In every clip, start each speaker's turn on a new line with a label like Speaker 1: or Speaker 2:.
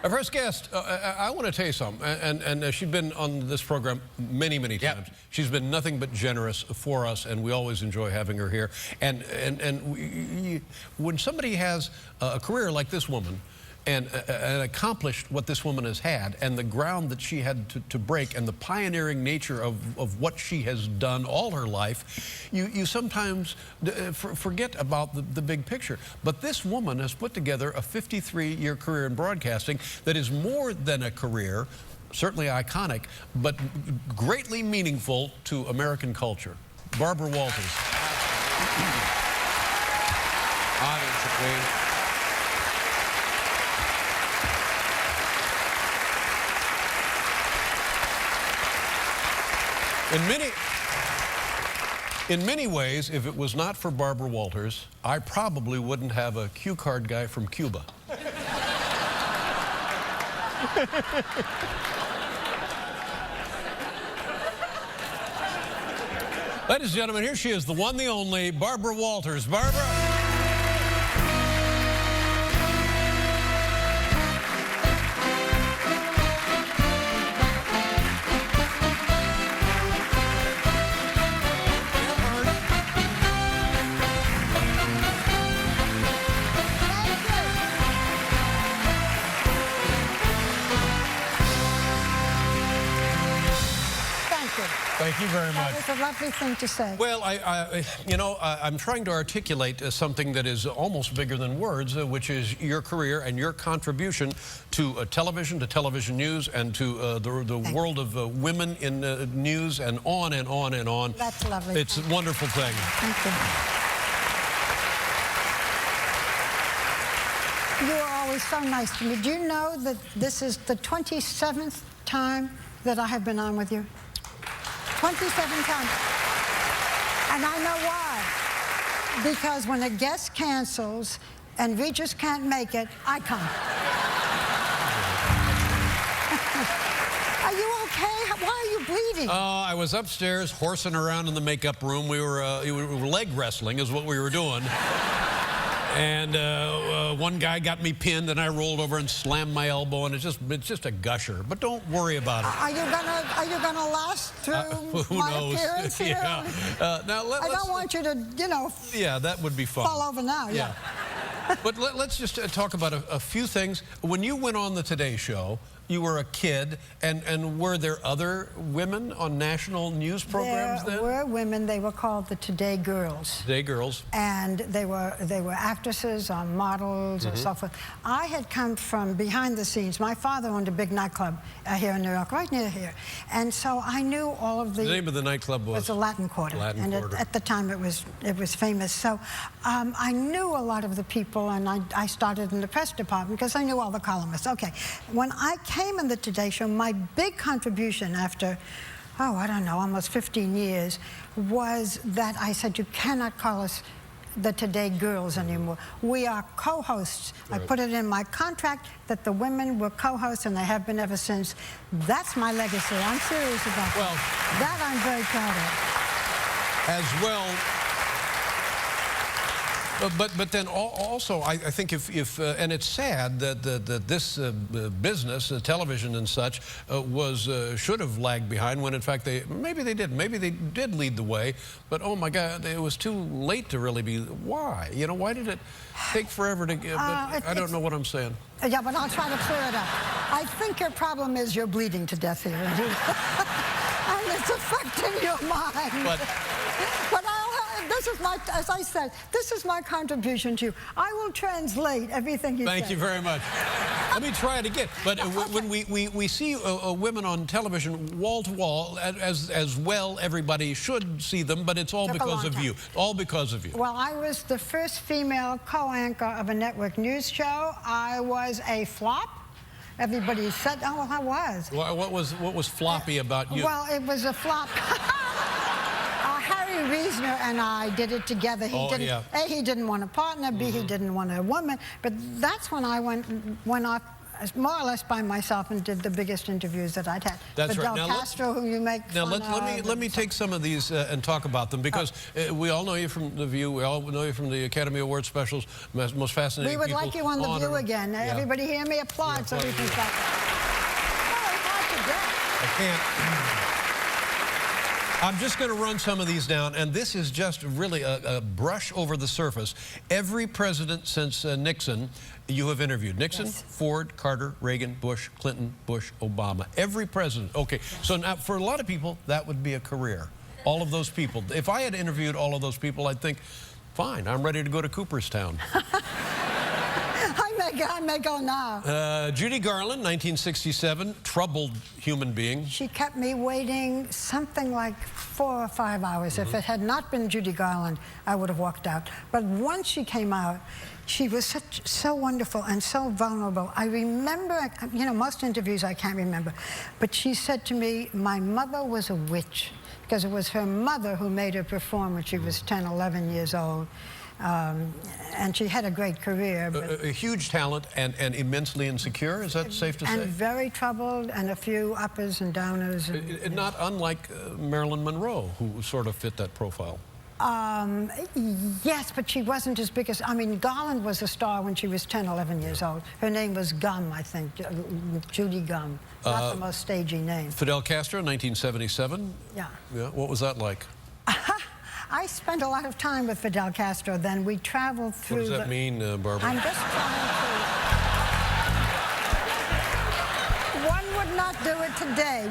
Speaker 1: Our first guest, I want to tell you something, and she's been on this program many times.
Speaker 2: Yep.
Speaker 1: She's been nothing but generous for us, and we always enjoy having her here. And when somebody has a career like this woman, and accomplished what this woman has had, and the ground that she had to break, and the pioneering nature of what she has done all her life, you sometimes forget about the big picture. But this woman has put together a 53-year career in broadcasting that is more than a career, certainly iconic, but greatly meaningful to American culture. Barbara Walters.
Speaker 2: Audience agrees.
Speaker 1: In many ways, if it was not for Barbara Walters, I probably wouldn't have a cue card guy from Cuba. Ladies and gentlemen, here she is, the one, the only, Barbara Walters. Barbara. Thank you very much.
Speaker 3: That was a lovely thing to say.
Speaker 1: Well, I'm trying to articulate something that is almost bigger than words, which is your career and your contribution to television news, and to the world of women in news, and on and on and on.
Speaker 3: That's lovely.
Speaker 1: It's a wonderful thing.
Speaker 3: Thank you. You are always so nice to me. Do you know that this is the 27th time that I have been on with you? 27 times. And I know why. Because when a guest cancels and we just can't make it, I come. Are you okay? Why are you bleeding?
Speaker 1: I was upstairs horsing around in the makeup room. We were leg wrestling is what we were doing. And one guy got me pinned, and I rolled over and slammed my elbow, and it's just a gusher. But don't worry about it.
Speaker 3: Are you gonna last through
Speaker 1: who
Speaker 3: my
Speaker 1: knows?
Speaker 3: appearance here?
Speaker 1: Yeah. Now
Speaker 3: I don't want you to,
Speaker 1: yeah, that would be fun.
Speaker 3: fall over now. Yeah.
Speaker 1: But let's just talk about a few things. When you went on the Today Show, you were a kid, and were there other women on national news programs then?
Speaker 3: There were women. They were called the Today Girls.
Speaker 1: Today Girls.
Speaker 3: And they were actresses, models, and so forth. I had come from behind the scenes. My father owned a big nightclub here in New York, right near here. And so I knew all of the...
Speaker 1: The name of the nightclub was?
Speaker 3: It was the Latin Quarter.
Speaker 1: Latin Quarter.
Speaker 3: At the time it was famous. So I knew a lot of the people, and I started in the press department because I knew all the columnists. Okay. When I came in the Today Show, my big contribution after, I don't know, almost 15 years, was that I said, you cannot call us the Today Girls anymore. We are co-hosts. Right. I put it in my contract that the women were co-hosts, and they have been ever since. That's my legacy. I'm serious about that. I'm very proud of.
Speaker 1: As well. But then also, I think if and it's sad that this business, television and such, should have lagged behind, when in fact maybe they did lead the way, but oh my God, it was too late to really be. Why? Why did it take forever to get? I don't know what I'm saying.
Speaker 3: Yeah, but I'll try to clear it up. I think your problem is you're bleeding to death here, and it's affecting your mind. But this is my, as I said, this is my contribution to you. I will translate everything you say.
Speaker 1: Thank you very much. Let me try it again. But when we see women on television wall to wall, as well, everybody should see them, but it's all because of you. All because of you.
Speaker 3: Well, I was the first female co-anchor of a network news show. I was a flop. Everybody said, oh, well, I was.
Speaker 1: What was floppy about you?
Speaker 3: Well, it was a flop. Reasoner and I did it together. A, he didn't want a partner. B, he didn't want a woman. But that's when I went off more or less by myself and did the biggest interviews that I'd had.
Speaker 1: That's
Speaker 3: Fidel
Speaker 1: right. Now,
Speaker 3: Castro, who you make
Speaker 1: Now
Speaker 3: fun of,
Speaker 1: let me take some of these and talk about them, because we all know you from The View. We all know you from the Academy Award specials. Most fascinating.
Speaker 3: We would
Speaker 1: people
Speaker 3: like you on The View again.
Speaker 1: Yeah.
Speaker 3: Everybody hear me applaud so we can stop. Oh, it's hard to get.
Speaker 1: I can't. I'm just going to run some of these down, and this is just really a brush over the surface. Every president since Nixon, you have interviewed. Nixon,
Speaker 3: Yes.
Speaker 1: Ford, Carter, Reagan, Bush, Clinton, Bush, Obama. Every president. Okay, so now for a lot of people, that would be a career. All of those people. If I had interviewed all of those people, I'd think, fine, I'm ready to go to Cooperstown.
Speaker 3: I may go now.
Speaker 1: Judy Garland, 1967, troubled human being.
Speaker 3: She kept me waiting something like 4 or 5 hours. If it had not been Judy Garland, I would have walked out. But once she came out, she was so wonderful and so vulnerable. I remember, you know, most interviews I can't remember, but she said to me, my mother was a witch, because it was her mother who made her perform when she was 10, 11 years old. And she had a great career. But
Speaker 1: A huge talent and immensely insecure, is that safe to say?
Speaker 3: and very troubled, and a few uppers and downers. And,
Speaker 1: Not unlike Marilyn Monroe, who sort of fit that profile.
Speaker 3: yes, but she wasn't as big as, I mean, Garland was a star when she was 10, 11 years old. Her name was Gum, I think, Judy Gum. Not the most stagey name.
Speaker 1: Fidel Castro, 1977.
Speaker 3: Yeah.
Speaker 1: Yeah, what was that like?
Speaker 3: I spent a lot of time with Fidel Castro then. We traveled through.
Speaker 1: What does that mean, Barbara?
Speaker 3: I'm just trying to. One would not do it today.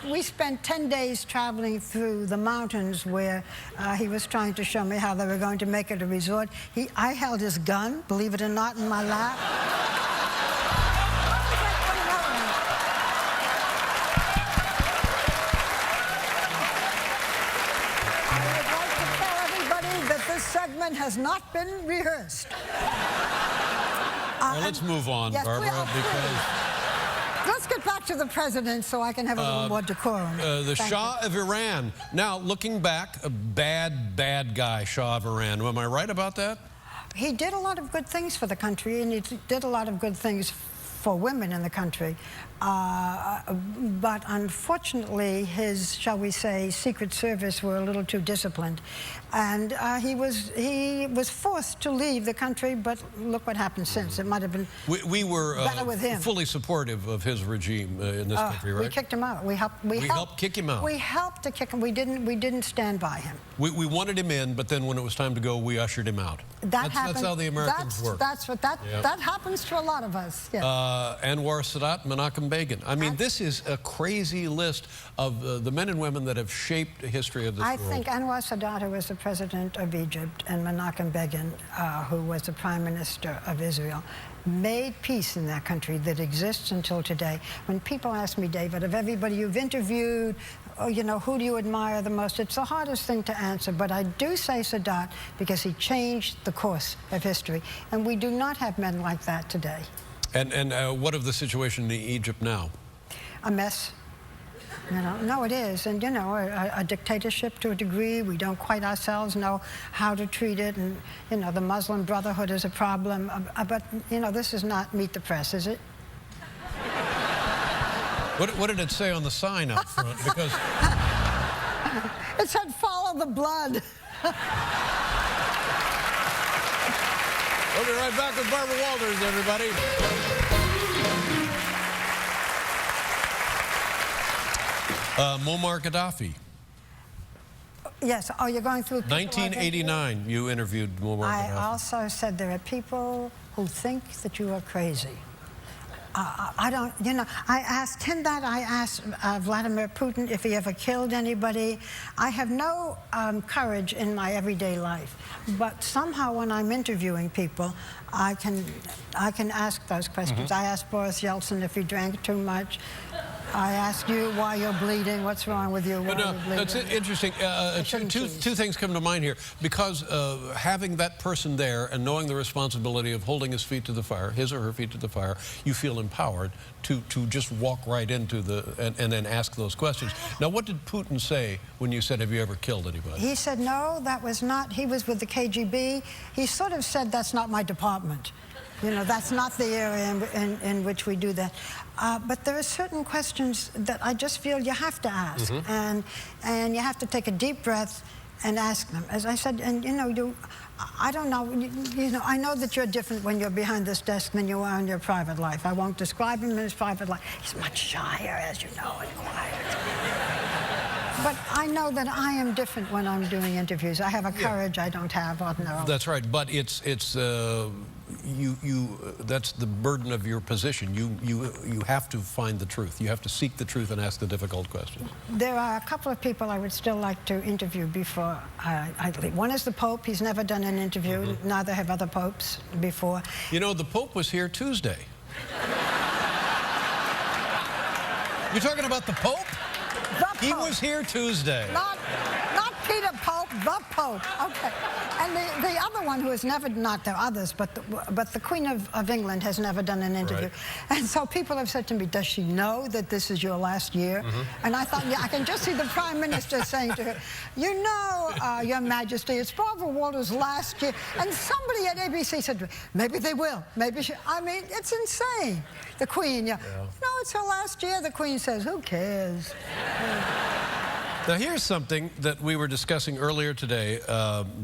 Speaker 3: We spent 10 days traveling through the mountains where he was trying to show me how they were going to make it a resort. I held his gun, believe it or not, in my lap. Segment has not been rehearsed.
Speaker 1: Well, let's move on,
Speaker 3: yes,
Speaker 1: Barbara, because...
Speaker 3: Let's get back to the president so I can have a little more decorum.
Speaker 1: The Shah of Iran. Now, looking back, a bad guy, Shah of Iran. Am I right about that?
Speaker 3: He did a lot of good things for the country, and he did a lot of good things for women in the country. But unfortunately, his, shall we say, Secret Service were a little too disciplined. And he was forced to leave the country, but look what happened since. It might have been
Speaker 1: we were
Speaker 3: better with him.
Speaker 1: Fully supportive of his regime in this country, right?
Speaker 3: We kicked him out. We helped
Speaker 1: kick him out.
Speaker 3: We helped to kick him. We didn't stand by him.
Speaker 1: We wanted him in, but then when it was time to go, we ushered him out.
Speaker 3: That's
Speaker 1: how the Americans work.
Speaker 3: That happens to a lot of us. Yeah.
Speaker 1: Anwar Sadat, Menachem Begin. I mean, this is a crazy list of the men and women that have shaped the history of this world.
Speaker 3: I think Anwar Sadat, who was the president of Egypt, and Menachem Begin, who was the prime minister of Israel, made peace in that country that exists until today. When people ask me, David, of everybody you've interviewed, oh, you know, who do you admire the most? It's the hardest thing to answer, but I do say Sadat because he changed the course of history, and we do not have men like that today.
Speaker 1: And what of the situation in Egypt now?
Speaker 3: A mess. You know, no, it is. And, you know, a dictatorship to a degree. We don't quite ourselves know how to treat it. And, you know, the Muslim Brotherhood is a problem. But, you know, this is not Meet the Press, is it?
Speaker 1: What did it say on the sign out front? Because
Speaker 3: it said, follow the blood.
Speaker 1: we'll be right back with Barbara Walters, everybody. Muammar Gaddafi.
Speaker 3: Yes. Oh, you're going through...
Speaker 1: 1989, you interviewed Muammar Gaddafi.
Speaker 3: I also said there are people who think that you are crazy. I don't, you know, I asked him that. I asked Vladimir Putin if he ever killed anybody. I have no courage in my everyday life, but somehow when I'm interviewing people, I can ask those questions. I asked Boris Yeltsin if he drank too much. I ask you why you're bleeding. What's wrong with you? Why
Speaker 1: no,
Speaker 3: are you bleeding?
Speaker 1: that's interesting. Two things come to mind here. Because having that person there and knowing the responsibility of holding his feet to the fire, his or her feet to the fire, you feel empowered to just walk right into the and then ask those questions. Now, what did Putin say when you said, have you ever killed anybody?
Speaker 3: He said, no, that was not. He was with the KGB. He sort of said, that's not my department. You know, that's not the area in which we do that. But there are certain questions that I just feel you have to ask. And you have to take a deep breath and ask them. As I said, and you know, I don't know, you know, I know that you're different when you're behind this desk than you are in your private life. I won't describe him in his private life. He's much shyer, as you know, and quiet. But I know that I am different when I'm doing interviews. I have a courage I don't have ordinarily.
Speaker 1: That's right, but it's that's the burden of your position. You have to find the truth. You have to seek the truth and ask the difficult questions.
Speaker 3: There are a couple of people I would still like to interview before I leave. One is the Pope. He's never done an interview. Neither have other popes before.
Speaker 1: You know, the Pope was here Tuesday. You're talking about the Pope?
Speaker 3: The Pope.
Speaker 1: He was here Tuesday.
Speaker 3: Not Peter Pope, the Pope. Okay. And the other one who has never, not there are others, but the Queen of England has never done an interview. Right. And so people have said to me, does she know that this is your last year? And I thought, yeah, I can just see the Prime Minister saying to her, you know, Your Majesty, it's Barbara Walters' last year. And somebody at ABC said to me, maybe they will. Maybe she, I mean, it's insane. The Queen, no, it's her last year. The Queen says, who cares?
Speaker 1: Now, here's something that we were discussing earlier today.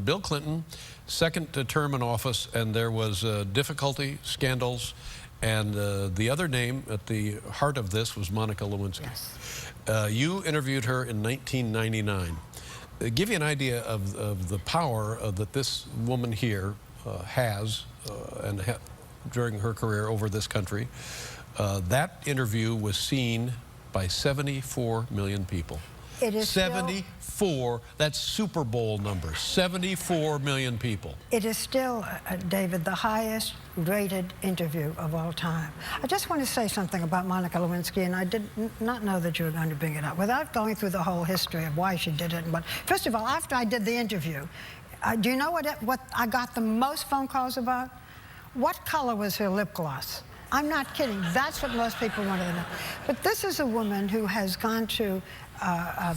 Speaker 1: Bill Clinton, second term in office, and there was difficulty, scandals, and the other name at the heart of this was Monica Lewinsky.
Speaker 3: Yes.
Speaker 1: You interviewed her in 1999. Give you an idea of the power that this woman here has during her career over this country. That interview was seen by 74 million people.
Speaker 3: It is
Speaker 1: 74, that's Super Bowl numbers, 74 million people.
Speaker 3: It is still, David, the highest rated interview of all time. I just want to say something about Monica Lewinsky, and I did not know that you were going to bring it up. Without going through the whole history of why she did it, but first of all, after I did the interview, do you know what I got the most phone calls about? What color was her lip gloss? I'm not kidding. That's what most people wanted to know. But this is a woman who has gone to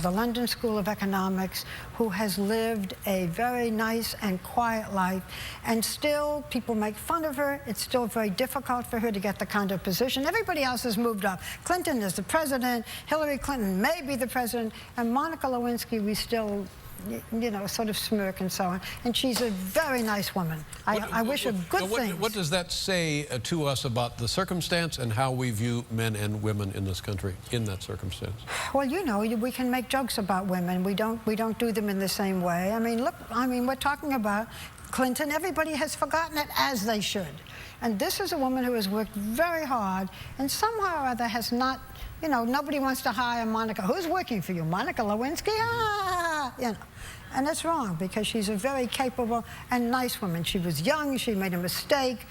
Speaker 3: the London School of Economics, who has lived a very nice and quiet life, and still people make fun of her. It's still very difficult for her to get the kind of position. Everybody else has moved up. Clinton is the president, Hillary Clinton may be the president, and Monica Lewinsky, we still, you know, sort of smirk and so on. And she's a very nice woman. I wish her good things.
Speaker 1: What does that say to us about the circumstance and how we view men and women in this country in that circumstance?
Speaker 3: Well, you know, we can make jokes about women. We don't do them in the same way. I mean, look, I mean, we're talking about Clinton. Everybody has forgotten it, as they should. And this is a woman who has worked very hard and somehow or other has not, you know, nobody wants to hire Monica. Who's working for you? Monica Lewinsky? Ah, you know. And that's wrong, because she's a very capable and nice woman. She was young, she made a mistake.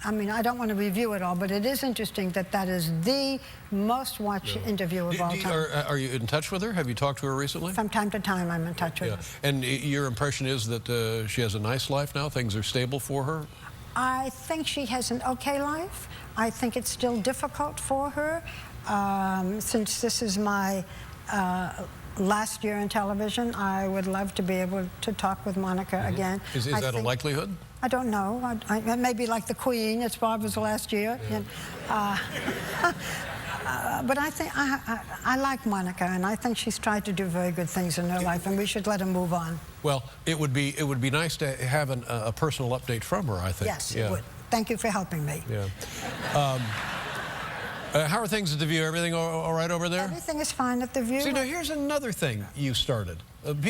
Speaker 3: I mean, I don't want to review it all, but it is interesting that that is the most watched interview of all time.
Speaker 1: Are you in touch with her? Have you talked to her recently?
Speaker 3: From time to time, I'm in touch with her.
Speaker 1: And your impression is that she has a nice life now? Things are stable for her?
Speaker 3: I think she has an okay life. I think it's still difficult for her. Since this is my last year in television, I would love to be able to talk with Monica again.
Speaker 1: Is that a likelihood?
Speaker 3: I don't know. Maybe like the Queen, it's Barbara's last year.
Speaker 1: Yeah.
Speaker 3: And, but I think I like Monica, and I think she's tried to do very good things in her life, and we should let her move on.
Speaker 1: Well, it would be nice to have a personal update from her, I think.
Speaker 3: Yes, it would. Thank you for helping me.
Speaker 1: Yeah. How are things at The View? Everything all right over there?
Speaker 3: Everything is fine at The View.
Speaker 1: See, now here's another thing you started.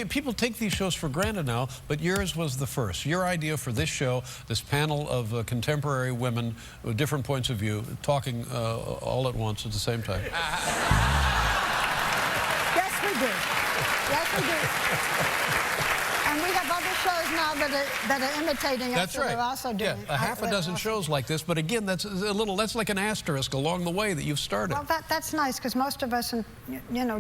Speaker 1: People take these shows for granted now, but yours was the first. Your idea for this show, this panel of contemporary women with different points of view, talking all at once at the same time.
Speaker 3: Yes, we do. Yes, we do. And we have other shows now that are imitating us.
Speaker 1: That's right.
Speaker 3: That are also doing.
Speaker 1: Yeah, a half a dozen shows like this, but again, that's that's like an asterisk along the way that you've started.
Speaker 3: Well, that's nice, because most of us, you know,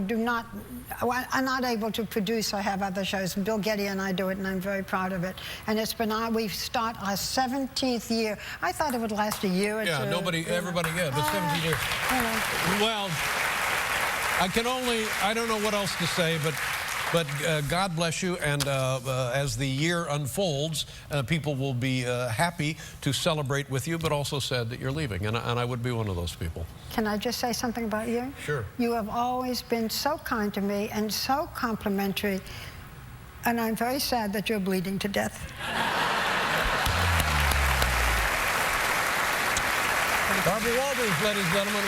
Speaker 3: are not able to produce or have other shows. Bill Getty and I do it, and I'm very proud of it. And it's been we start our 17th year. I thought it would last a year or two.
Speaker 1: Yeah, everybody, but 17 years.
Speaker 3: You know.
Speaker 1: Well, I don't know what else to say, but But God bless you, and as the year unfolds, people will be happy to celebrate with you, but also sad that you're leaving, and I would be one of those people.
Speaker 3: Can I just say something about you?
Speaker 1: Sure.
Speaker 3: You have always been so kind to me and so complimentary, and I'm very sad that you're bleeding to death.
Speaker 1: Barbara Walters, ladies and gentlemen.